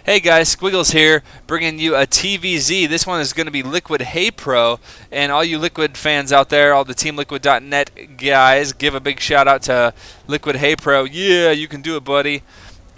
Hey guys, Squiggles here, bringing you a TVZ. This one is going to be LiquidHaypro, and all you Liquid fans out there, all the TeamLiquid.net guys, give a big shout out to LiquidHaypro. Yeah, you can do it, buddy.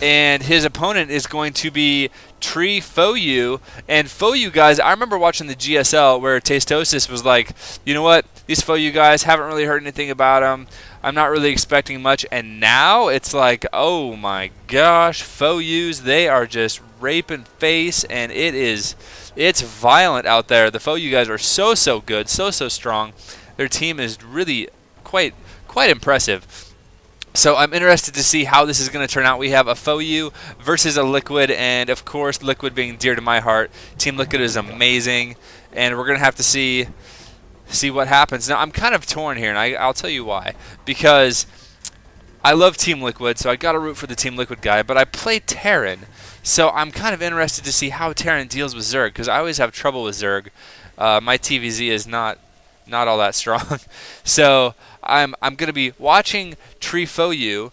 And his opponent is going to be treeFou. And Fou guys, I remember watching the GSL where Tastosis was like, you know what, these Fou guys, haven't really heard anything about them. I'm not really expecting much. And now it's like, oh my gosh, Fous, they are just raping face, and it's violent out there. The Fou guys are so good, so strong. Their team is really quite impressive. So I'm interested to see how this is going to turn out. We have a Fou versus a Liquid, and of course, Liquid being dear to my heart. Team Liquid is amazing, and we're going to have to see what happens. Now, I'm kind of torn here, and I'll tell you why. Because I love Team Liquid, so I got to root for the Team Liquid guy, but I play Terran, so I'm kind of interested to see how Terran deals with Zerg, because I always have trouble with Zerg. My TVZ is not all that strong. So I'm going to be watching treeFou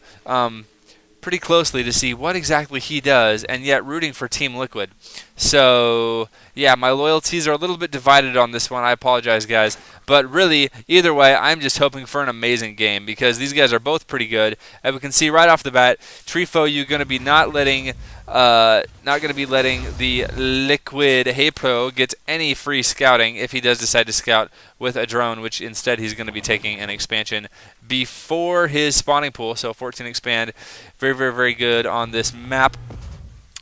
pretty closely to see what exactly he does, and yet rooting for Team Liquid. So yeah, my loyalties are a little bit divided on this one. I apologize, guys. But really, either way, I'm just hoping for an amazing game because these guys are both pretty good. As we can see right off the bat, treeFou going to be not going to be letting the LiquidHaypro get any free scouting if he does decide to scout with a drone, which instead he's going to be taking an expansion before his spawning pool. So 14 expand, very good on this map.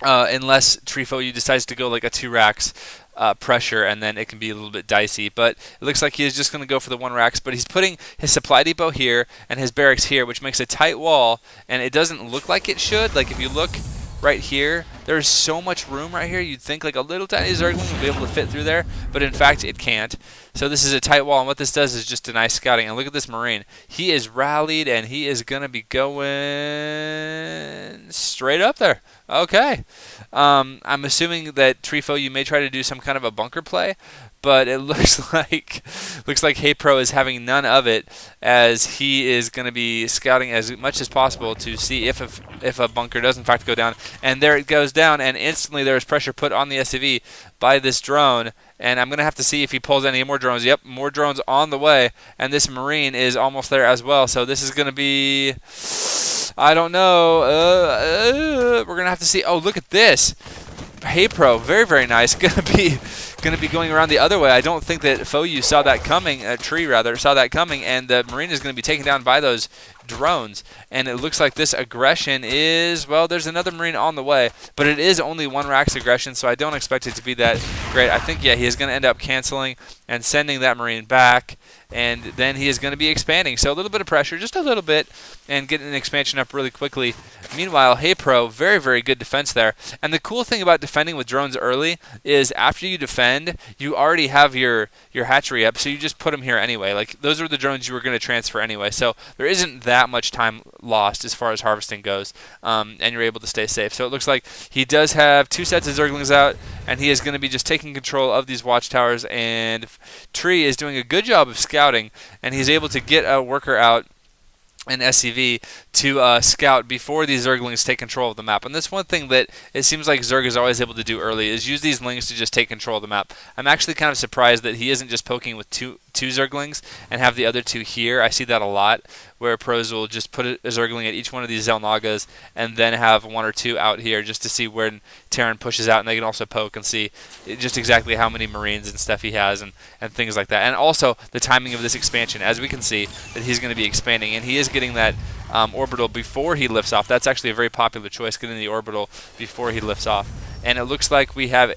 Unless treeFou decides to go like a 2 racks pressure, and then it can be a little bit dicey. But it looks like he is just going to go for the 1 racks, but he's putting his supply depot here and his barracks here, which makes a tight wall, and it doesn't look like it should. Like if you look right here, there's so much room right here. You'd think like a little tiny Zergling would be able to fit through there, but in fact it can't. So this is a tight wall, and what this does is just deny scouting. And look at this Marine. He is rallied, and he is going to be going straight up there. Okay. I'm assuming that treeFou may try to do some kind of a bunker play, but it looks like Haypro is having none of it, as he is going to be scouting as much as possible to see if a bunker does in fact go down. And there it goes down, and instantly there is pressure put on the SCV by this drone. And I'm going to have to see if he pulls any more drones. Yep, more drones on the way, and this Marine is almost there as well. So this is going to be, I don't know. We're going to have to see. Oh, look at this. Haypro, very nice. Going to be going around the other way. I don't think that Fou saw that coming. Tree rather saw that coming, and the Marine is going to be taken down by those drones. And it looks like this aggression is, well, there's another Marine on the way, but it is only 1 rack's aggression, so I don't expect it to be that great. I think, yeah, he is going to end up canceling and sending that Marine back, and then he is going to be expanding. So a little bit of pressure, just a little bit, and getting an expansion up really quickly. Meanwhile, Haypro, very good defense there. And the cool thing about defending with drones early is after you defend, you already have your hatchery up, so you just put them here anyway. Like, those are the drones you were going to transfer anyway, so there isn't that much time lost as far as harvesting goes, and you're able to stay safe. So it looks like he does have 2 sets of Zerglings out, and he is going to be just taking control of these watchtowers, and Tree is doing a good job of scouting, and he's able to get a worker out, an SCV, to scout before these Zerglings take control of the map. And that's one thing that it seems like Zerg is always able to do early, is use these lings to just take control of the map. I'm actually kind of surprised that he isn't just poking with two Zerglings and have the other 2 here. I see that a lot, where pros will just put a Zergling at each one of these Xel'Nagas and then have 1 or 2 out here just to see when Terran pushes out, and they can also poke and see just exactly how many Marines and stuff he has and things like that. And also the timing of this expansion, as we can see that he's going to be expanding, and he is getting that orbital before he lifts off. That's actually a very popular choice, getting the orbital before he lifts off. And it looks like we have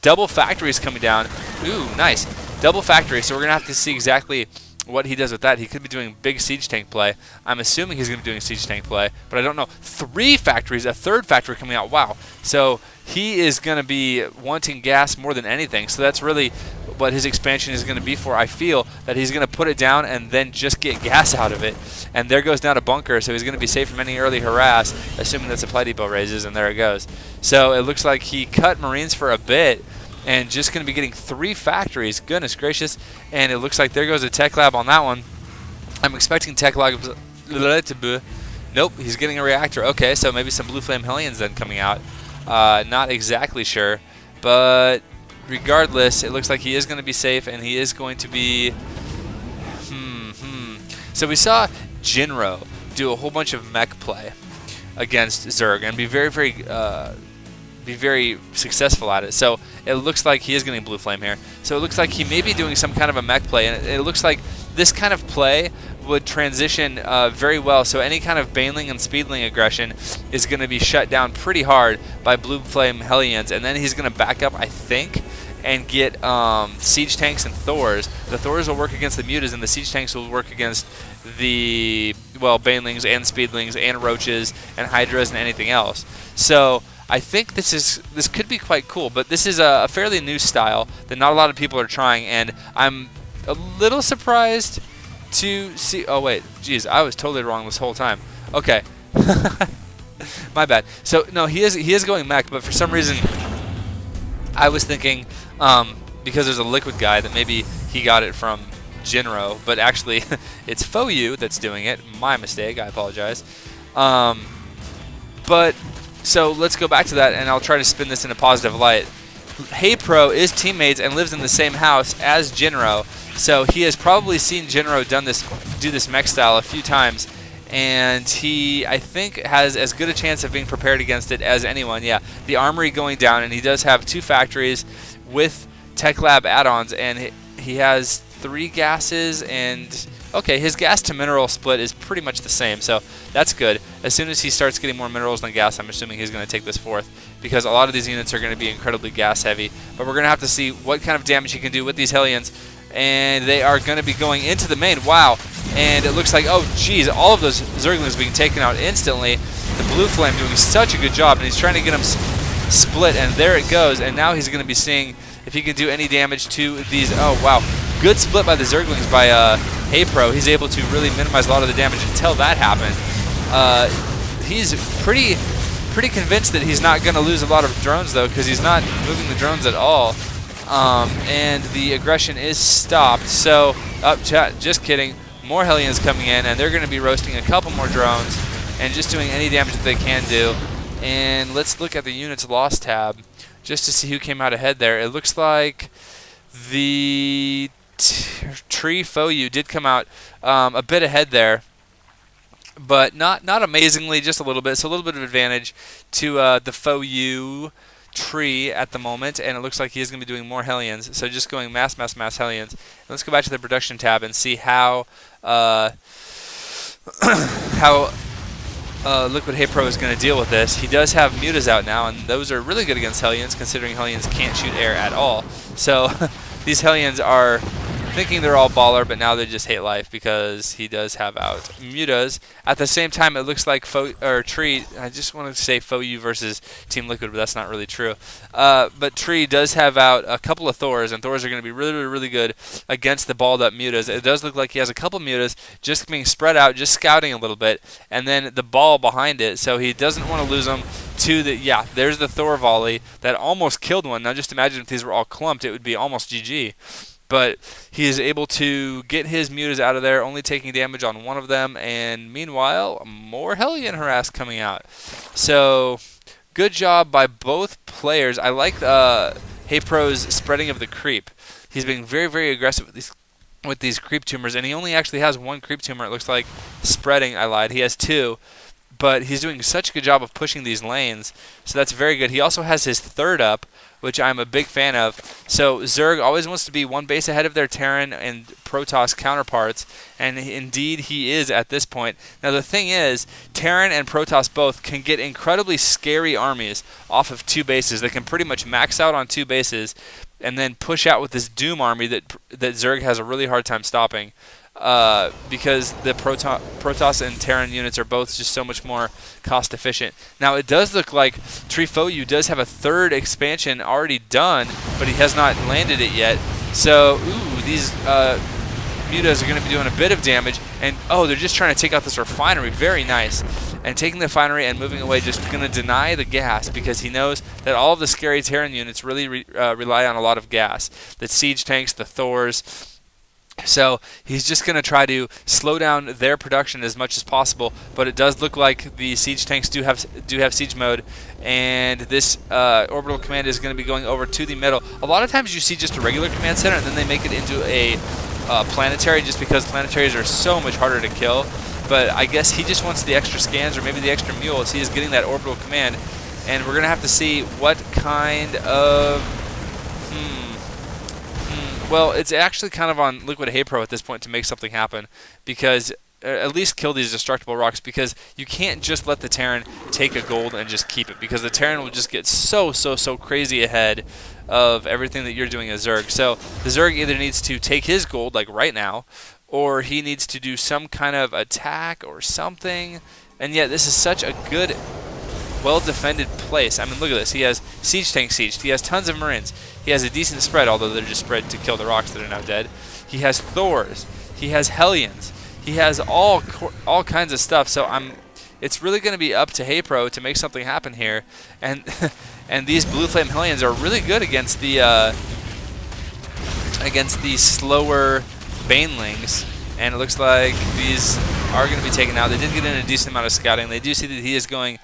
double factories coming down. Ooh, nice. Double factory, so we're going to have to see exactly what he does with that. He could be doing big siege tank play. I'm assuming he's going to be doing siege tank play, but I don't know. 3 factories, a 3rd factory coming out. Wow. So he is going to be wanting gas more than anything. So that's really what his expansion is going to be for. I feel that he's going to put it down and then just get gas out of it. And there goes down a bunker, so he's going to be safe from any early harass, assuming that supply depot raises, and there it goes. So it looks like he cut Marines for a bit, and just going to be getting 3 factories. Goodness gracious. And it looks like there goes a tech lab on that one. I'm expecting tech lab. Nope, he's getting a reactor. Okay, so maybe some blue flame Hellions then coming out. Not exactly sure, but regardless, it looks like he is going to be safe, and he is going to be... So we saw Jinro do a whole bunch of mech play against Zerg and be very successful at it. So it looks like he is getting blue flame here. So it looks like he may be doing some kind of a mech play, and it looks like this kind of play would transition very well. So any kind of Baneling and Speedling aggression is going to be shut down pretty hard by blue flame Hellions, and then he's going to back up, I think, and get siege tanks and Thors. The Thors will work against the Mutas, and the siege tanks will work against the, well, Banelings and Speedlings and Roaches and Hydras and anything else. So I think this could be quite cool, but this is a fairly new style that not a lot of people are trying, and I'm a little surprised to see... Oh, wait. Geez, I was totally wrong this whole time. Okay. My bad. So, no, he is going mech, but for some reason I was thinking, because there's a Liquid guy, that maybe he got it from Jinro, but actually it's FouYu that's doing it. My mistake. I apologize. But, so let's go back to that, and I'll try to spin this in a positive light. LiquidHaypro is teammates and lives in the same house as Jinro, so he has probably seen Jinro do this mech style a few times, and he, I think, has as good a chance of being prepared against it as anyone. Yeah, the armory going down, and he does have 2 factories with Tech Lab add-ons, and he has 3 gases, and okay, his gas to mineral split is pretty much the same, so that's good. As soon as he starts getting more minerals than gas, I'm assuming he's going to take this fourth, because a lot of these units are going to be incredibly gas heavy. But we're going to have to see what kind of damage he can do with these Hellions, and they are going to be going into the main. Wow, and it looks like, oh geez, all of those Zerglings being taken out instantly. The blue flame doing such a good job, and he's trying to get them split, and there it goes, and now he's going to be seeing if he can do any damage to these. Oh wow, good split by the Zerglings by LiquidHaypro. He's able to really minimize a lot of the damage until that happened. He's pretty convinced that he's not going to lose a lot of drones, though, because he's not moving the drones at all. And the aggression is stopped. So, just kidding. More Hellions coming in, and they're going to be roasting a couple more drones and just doing any damage that they can do. And let's look at the units lost tab just to see who came out ahead there. It looks like the treeFou did come out a bit ahead there, but not amazingly, just a little bit. So a little bit of advantage to the FouYu tree at the moment, and it looks like he is going to be doing more Hellions. So just going mass Hellions. And let's go back to the production tab and see how LiquidHaypro is going to deal with this. He does have Mutas out now, and those are really good against Hellions, considering Hellions can't shoot air at all. So these Hellions are thinking they're all baller, but now they just hate life because he does have out Mutas. At the same time, it looks like Tree, I just want to say FouYu versus Team Liquid, but that's not really true. But Tree does have out a couple of Thors, and Thors are going to be really good against the balled up Mutas. It does look like he has a couple Mutas just being spread out, just scouting a little bit, and then the ball behind it, so he doesn't want to lose them to the, yeah, there's the Thor volley that almost killed one. Now just imagine if these were all clumped, it would be almost GG. But he is able to get his Mutas out of there, only taking damage on one of them, and meanwhile, more Hellion harass coming out. So, good job by both players. I like LiquidHaypro's spreading of the creep. He's being very aggressive with these creep tumors, and he only actually has 1 creep tumor, it looks like. Spreading, I lied. He has 2. But he's doing such a good job of pushing these lanes, so that's very good. He also has his 3rd up, which I'm a big fan of. So Zerg always wants to be 1 base ahead of their Terran and Protoss counterparts, and indeed he is at this point. Now the thing is, Terran and Protoss both can get incredibly scary armies off of 2 bases. They can pretty much max out on 2 bases and then push out with this Doom army that Zerg has a really hard time stopping. Because the Protoss and Terran units are both just so much more cost efficient. Now it does look like treeFou does have a 3rd expansion already done, but he has not landed it yet. So, ooh, these Mutas are going to be doing a bit of damage, and oh, they're just trying to take out this refinery. Very nice. And taking the refinery and moving away, just going to deny the gas, because he knows that all of the scary Terran units really rely on a lot of gas. The siege tanks, the Thors, So he's just going to try to slow down their production as much as possible, but it does look like the siege tanks do have siege mode, and this orbital command is going to be going over to the middle. A lot of times you see just a regular command center, and then they make it into a planetary, just because planetaries are so much harder to kill. But I guess he just wants the extra scans, or maybe the extra mules. He is getting that orbital command, and we're going to have to see what kind of... Well, it's actually kind of on LiquidHaypro at this point to make something happen, because at least kill these destructible rocks, because you can't just let the Terran take a gold and just keep it, because the Terran will just get so crazy ahead of everything that you're doing as Zerg. So the Zerg either needs to take his gold, like right now, or he needs to do some kind of attack or something. And yet this is such a good, well-defended place. I mean, look at this. He has siege tank sieged. He has tons of Marines. He has a decent spread, although they're just spread to kill the rocks that are now dead. He has Thors. He has Hellions. He has all kinds of stuff. So it's really going to be up to Haypro to make something happen here. And and these Blue Flame Hellions are really good against the slower Banelings. And it looks like these are going to be taken out. They did get in a decent amount of scouting. They do see that he is going